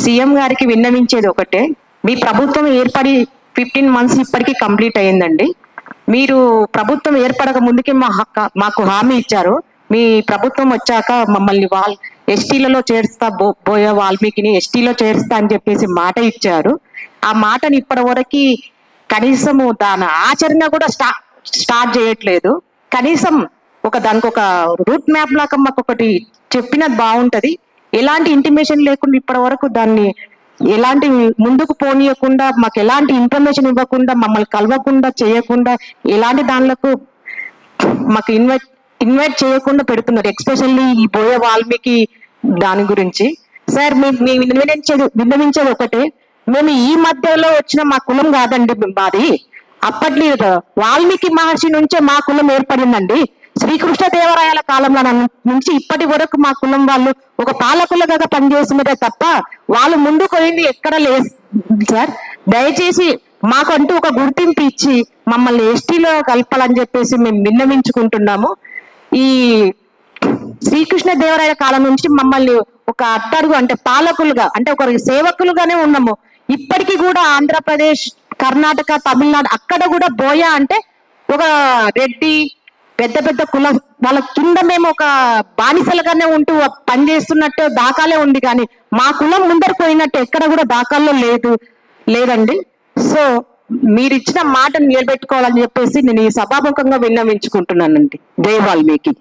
CM గారికి విన్నవించేది ఒకటే, మీ ప్రభుత్వం ఏర్పడి 15 months ఇప్పటికీ కంప్లీట్ అయ్యిందండి. మీరు ప్రభుత్వం ఏర్పడక ముందుకే మాకు హామీ ఇచ్చారు, మీ ప్రభుత్వం వచ్చాక మమ్మల్ని ఎస్టీలలో చేర్స్తా, బోయ వాల్మీకిని ఎస్టీలో చేర్స్తా అని చెప్పేసి మాట ఇచ్చారు. ఆ మాటని ఇప్పటి వరకు కనీసము దాని ఆచరణ కూడా స్టార్ట్ చేయట్లేదు. కనీసం దానికి ఒక రూట్ మ్యాప్ లాగా మాకు ఒకటి చెప్పినది బాగుంటది. ఎలాంటి ఇంటిమేషన్ లేకుండా ఇప్పటి వరకు దాన్ని ఎలాంటి ముందుకు పోనీయకుండా, మాకు ఎలాంటి ఇన్ఫర్మేషన్ ఇవ్వకుండా, మమ్మల్ని కలవకుండా చేయకుండా, ఎలాంటి దానిలకు మాకు ఇన్వైట్ చేయకుండా పెడుతున్నారు. ఎక్స్పెషల్లీ ఈ బోయ వాల్మీకి దాని గురించి. సార్ మేము విన్నవించేది ఒకటే, మేము ఈ మధ్యలో వచ్చిన మా కులం కాదండి మాది. అప్పట్లో వాల్మీకి మహర్షి నుంచే మా కులం ఏర్పడిందండి. శ్రీకృష్ణదేవరాయల కాలంలో నుంచి ఇప్పటి వరకు మా కులం వాళ్ళు ఒక పాలకులుగా పనిచేస్తున్నదే తప్ప వాళ్ళు ముందుకు పోయింది ఎక్కడ లేదు సార్. దయచేసి మాకంటూ ఒక గుర్తింపు ఇచ్చి మమ్మల్ని ఎస్టీలో కలపాలని చెప్పేసి మేము విన్నవించుకుంటున్నాము. ఈ శ్రీకృష్ణదేవరాయల కాలం నుంచి మమ్మల్ని ఒక అట్టడుగు అంటే పాలకులుగా, అంటే ఒక సేవకులుగానే ఉన్నాము. ఇప్పటికీ కూడా ఆంధ్రప్రదేశ్, కర్ణాటక, తమిళనాడు అక్కడ కూడా బోయ అంటే ఒక రెడ్డి పెద్ద పెద్ద కుల వాళ్ళ కింద మేము ఒక బానిసలుగానే ఉంటూ పనిచేస్తున్నట్టు దాఖలే ఉంది, కానీ మా కులం ముందరు పోయినట్టు ఎక్కడ కూడా దాఖల్లో లేదండి. సో మీరు ఇచ్చిన మాటను నిలబెట్టుకోవాలని చెప్పేసి నేను ఈ సభాముఖంగా విన్నవించుకుంటున్నానండి. జై వాల్మీకి.